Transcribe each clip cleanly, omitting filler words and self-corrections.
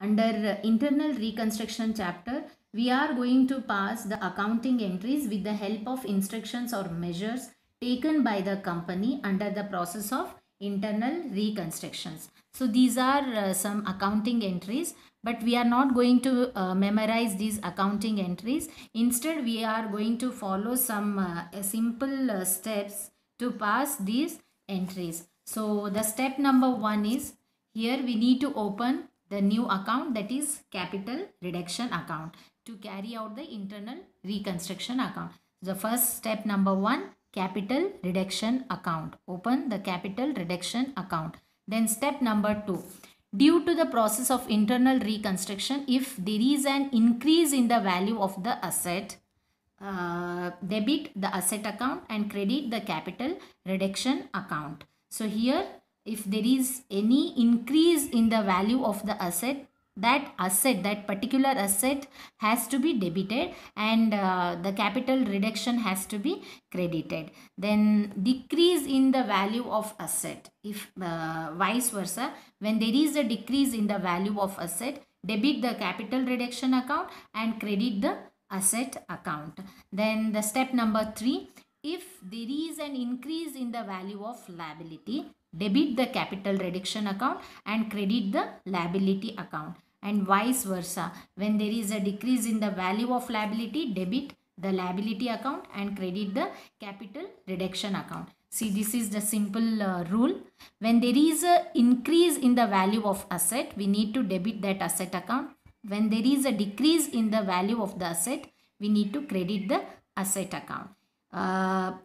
Under internal reconstruction chapter, we are going to pass the accounting entries with the help of instructions or measures taken by the company under the process of internal reconstructions. So these are some accounting entries, but we are not going to memorize these accounting entries. Instead, we are going to follow some simple steps to pass these entries. So the step number 1 is, here we need to open the new account, that is capital reduction account, to carry out the internal reconstruction account. The first step number 1, capital reduction account. Open the capital reduction account. Then step number 2, due to the process of internal reconstruction, if there is an increase in the value of the asset, debit the asset account and credit the capital reduction account. So here, if there is any increase in the value of the asset, that particular asset has to be debited, and the capital reduction has to be credited. Then decrease in the value of asset, if vice versa, when there is a decrease in the value of asset, debit the capital reduction account and credit the asset account. Then the step number 3, if there is an increase in the value of liability, debit the capital reduction account and credit the liability account. And vice versa, when there is a decrease in the value of liability, debit the liability account and credit the capital reduction account. See, this is the simple rule. When there is a increase in the value of asset, we need to debit that asset account. When there is a decrease in the value of the asset, we need to credit the asset account.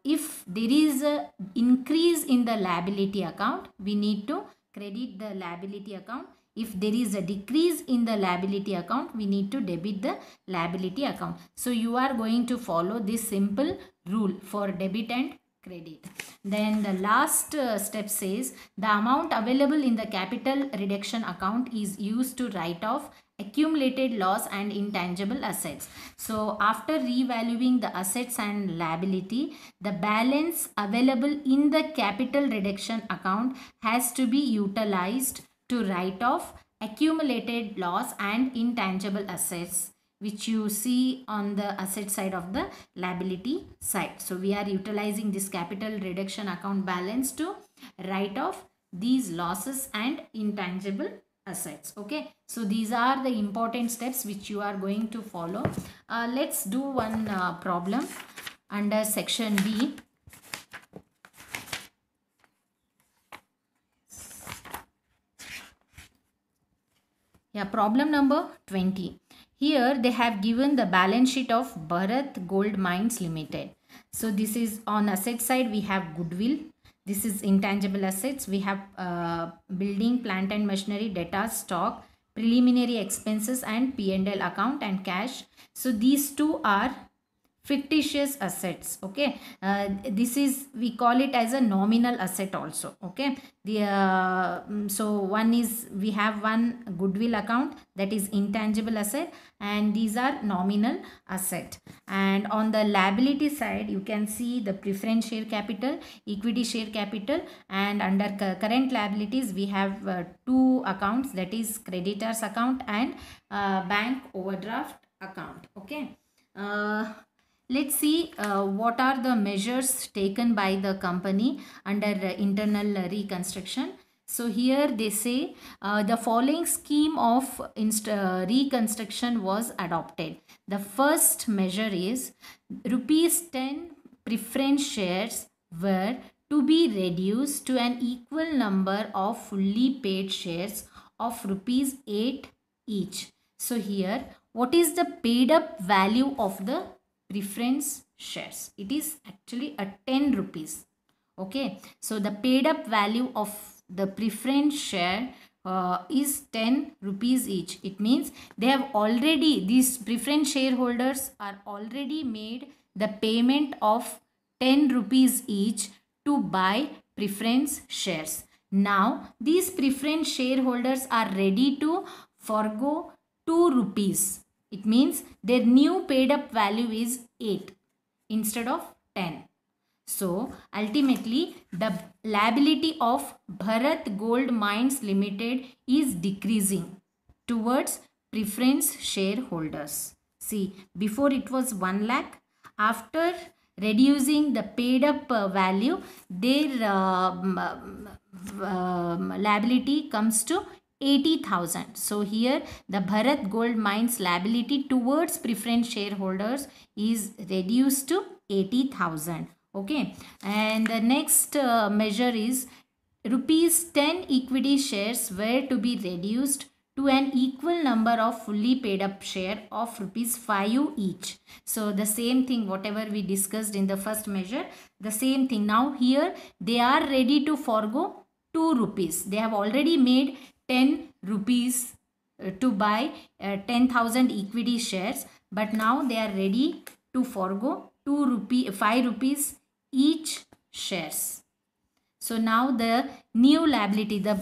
If there is a increase in the liability account, we need to credit the liability account. If there is a decrease in the liability account, we need to debit the liability account. So you are going to follow this simple rule for debit and credit. Then the last step says, the amount available in the capital reduction account is used to write off accumulated loss and intangible assets. So after revaluing the assets and liability, the balance available in the capital reduction account has to be utilized to write off accumulated loss and intangible assets, which you see on the asset side of the liability side. So we are utilizing this capital reduction account balance to write off these losses and intangible assets. Okay, so these are the important steps which you are going to follow. Let's do one problem under section B. Yeah, problem number 20. Here they have given the balance sheet of Bharat Gold Mines Limited. So this is on asset side, we have goodwill. This is intangible assets. We have building, plant and machinery, data, stock, preliminary expenses and P&L account and cash. So these two are fictitious assets. Okay, this is, we call it as a nominal asset also. Okay, the so one is, we have one goodwill account, that is intangible asset, and these are nominal asset. And on the liability side, you can see the preference share capital, equity share capital, and under current liabilities we have two accounts, that is creditors account and bank overdraft account. Okay, let's see what are the measures taken by the company under internal reconstruction. So here they say the following scheme of reconstruction was adopted. The first measure is rupees 10 preference shares were to be reduced to an equal number of fully paid shares of rupees 8 each. So here, what is the paid up value of the preference shares? It is actually a 10 rupees. Okay, so the paid up value of the preference share is 10 rupees each. It means they have already, these preference shareholders are already made the payment of 10 rupees each to buy preference shares. Now these preference shareholders are ready to forgo 2 rupees. It means their new paid up value is 8 instead of 10. So ultimately the liability of Bharat Gold Mines Limited is decreasing towards preference shareholders. See, before it was 1 lakh. After reducing the paid up value, their liability comes to 80,000. So here the Bharat Gold Mines liability towards preference shareholders is reduced to 80,000. Okay, and the next measure is rupees 10 equity shares were to be reduced to an equal number of fully paid up share of rupees 5 each. So the same thing whatever we discussed in the first measure, the same thing. Now here they are ready to forgo 2 rupees. They have already made 10 rupees to buy 10,000 equity shares, but now they are ready to forgo 5 rupees each shares. So now the new liability, the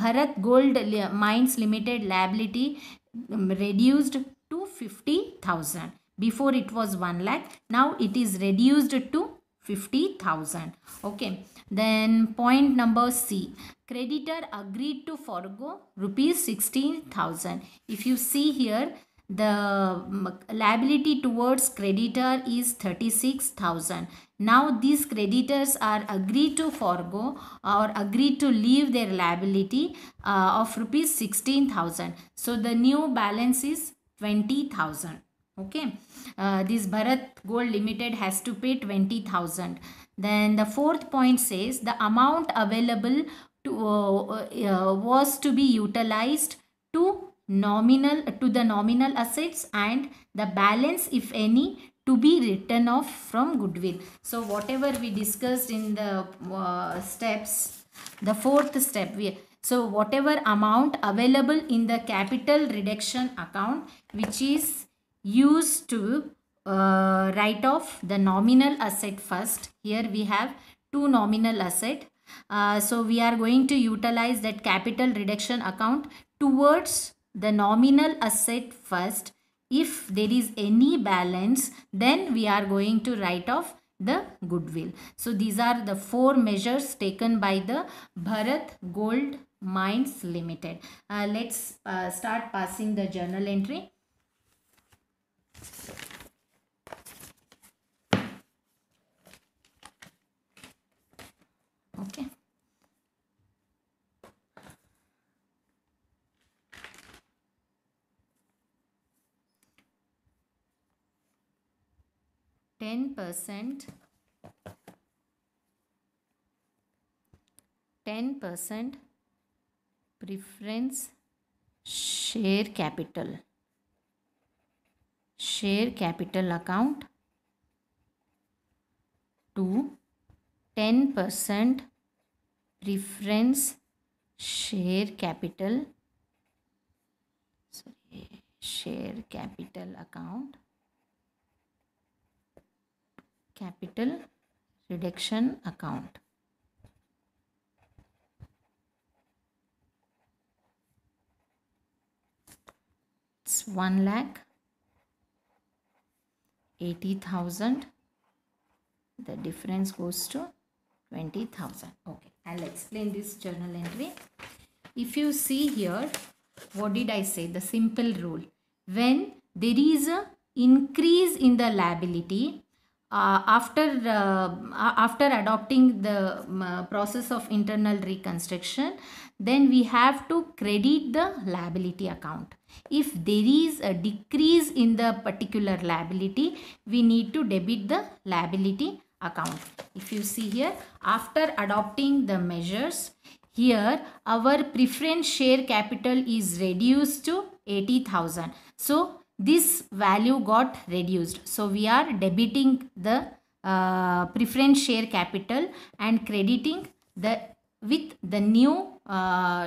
Bharat Gold Mines Limited liability reduced to 50,000. Before it was 1 lakh. Now it is reduced to 50,000. Okay. Then point number C. Creditor agreed to forgo rupees 16,000. If you see here, the liability towards creditor is 36,000. Now these creditors are agreed to forgo or agreed to leave their liability of rupees 16,000. So the new balance is 20,000. Okay, this Bharat Gold Limited has to pay 20,000. Then the fourth point says the amount available to, was to be utilized to the nominal assets, and the balance, if any, to be written off from goodwill. So whatever we discussed in the steps, the fourth step, so whatever amount available in the capital reduction account which is used to write off the nominal asset first. Here we have 2 nominal asset. So we are going to utilize that capital reduction account towards the nominal asset first. If there is any balance, then we are going to write off the goodwill. So these are the 4 measures taken by the Bharat Gold Mines Limited. Let's start passing the journal entry. Okay. Ten percent preference share capital account to 10% preference share capital account capital reduction account. It's 1,80,000. The difference goes to 20,000. Okay, I'll explain this journal entry. If you see here, what did I say? The simple rule. When there is a increase in the liability after adopting the process of internal reconstruction, then we have to credit the liability account. If there is a decrease in the particular liability, we need to debit the liability account. If you see here, after adopting the measures, here our preference share capital is reduced to 80,000. So this value got reduced. So we are debiting the preference share capital and crediting with the new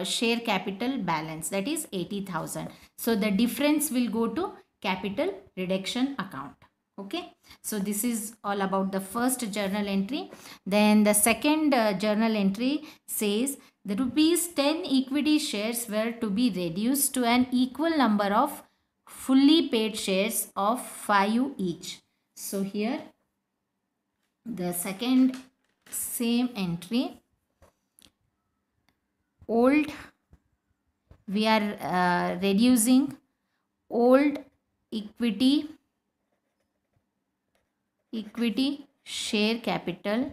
share capital balance, that is 80,000. So the difference will go to capital reduction account. Okay, so this is all about the first journal entry. Then the second journal entry says the rupees 10 equity shares were to be reduced to an equal number of fully paid shares of 5 each. So here the second same entry, old we are reducing old equity share capital.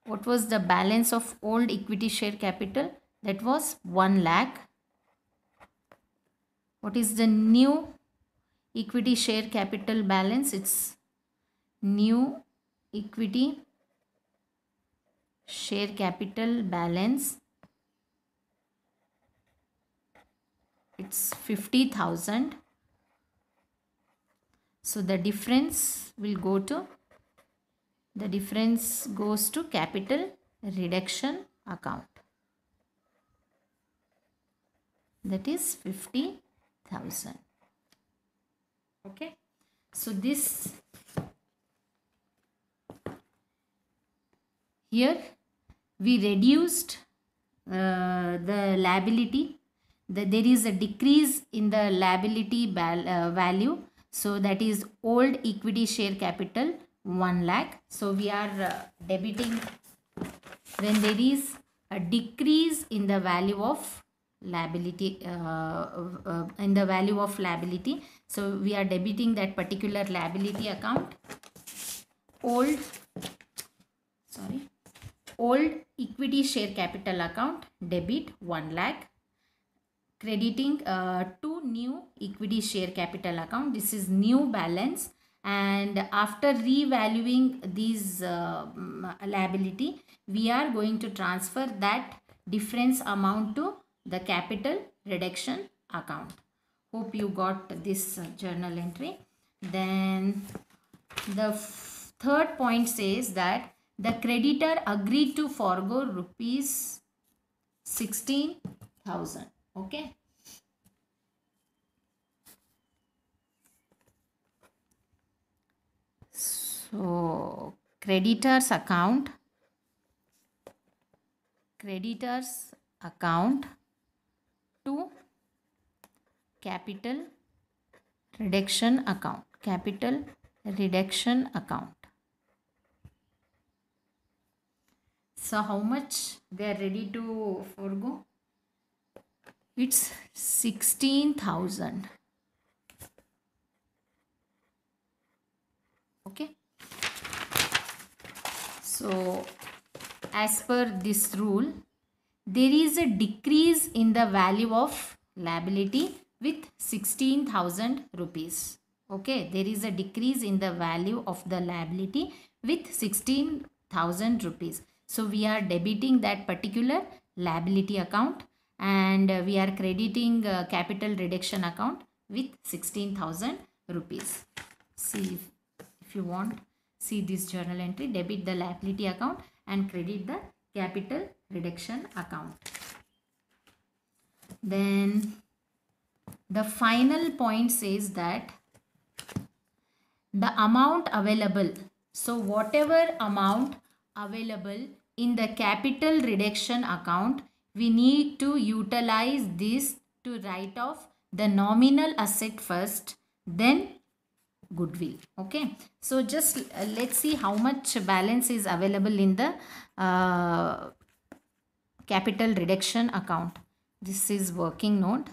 What was the balance of old equity share capital? That was 1 lakh. What is the new equity share capital balance? It's new equity share capital balance. It's 50,000. So the difference goes to capital reduction account. That is 50,000. Okay. So this here we reduced the liability. There is a decrease in the liability value. So that is old equity share capital 1 lakh. So we are debiting when there is a decrease in the value of liability so we are debiting that particular liability account. Old equity share capital account, debit 1 lakh, crediting to new equity share capital account. This is new balance, and after revaluing these liability, we are going to transfer that difference amount to the capital reduction account. Hope you got this journal entry. Then the third point says that the creditor agreed to forgo rupees 16,000. Okay. So creditors account to capital reduction account. So how much they are ready to forgo? It's 16,000. Okay. So as per this rule, there is a decrease in the value of liability with 16,000 rupees. Okay, there is a decrease in the value of the liability with 16,000 rupees. So we are debiting that particular liability account, and we are crediting capital reduction account with 16,000 rupees. See, if you want, see this journal entry, debit the liability account and credit the capital reduction account. Then the final point says that the amount available. So whatever amount available in the capital reduction account, we need to utilize this to write off the nominal asset first, then goodwill. Okay, so just let's see how much balance is available in the capital reduction account. This is working note.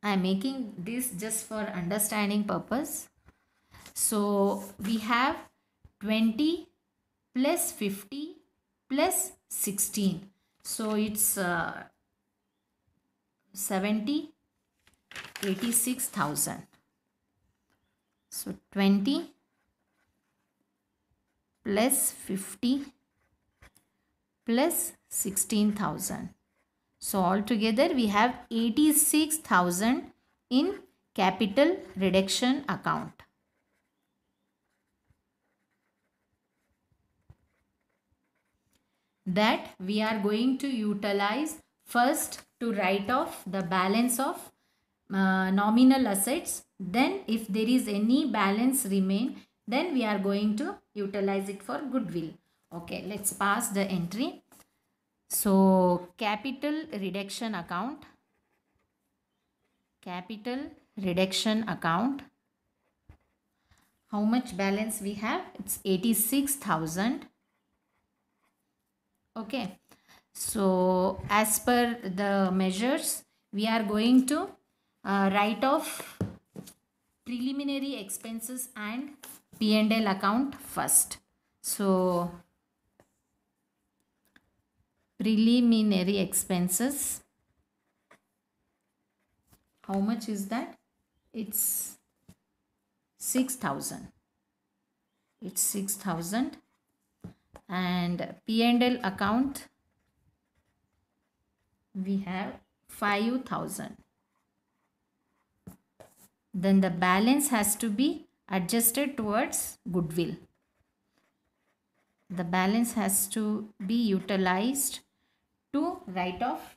I am making this just for understanding purpose. So we have 20 plus 50 plus 16. So it's 86,000. So 20 plus 50 plus 16,000. So altogether we have 86,000 in capital reduction account. That we are going to utilize first to write off the balance of nominal assets. Then if there is any balance remain, then we are going to utilize it for goodwill. Okay, let's pass the entry. So capital reduction account. How much balance we have? It's 86,000. Okay. So as per the measures, we are going to write off preliminary expenses and P&L account first. So preliminary expenses, how much is that? It's 6,000. It's 6,000. And P&L account, we have 5,000. Then the balance has to be adjusted towards goodwill. The balance has to be utilized to write off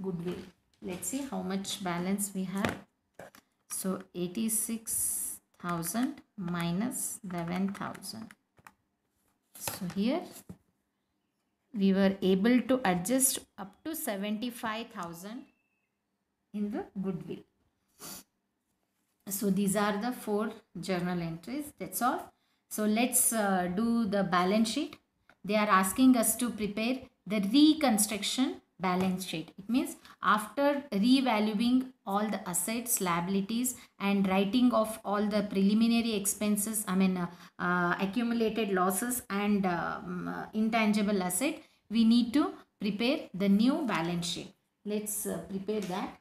goodwill. Let's see how much balance we have. So 86,000 minus 11,000. So here we were able to adjust up to 75,000 in the goodwill. So these are the 4 journal entries. That's all. So let's do the balance sheet. They are asking us to prepare the reconstruction balance sheet. It means after revaluing all the assets, liabilities, and writing off all the preliminary expenses, accumulated losses and intangible asset, we need to prepare the new balance sheet. Let's prepare that.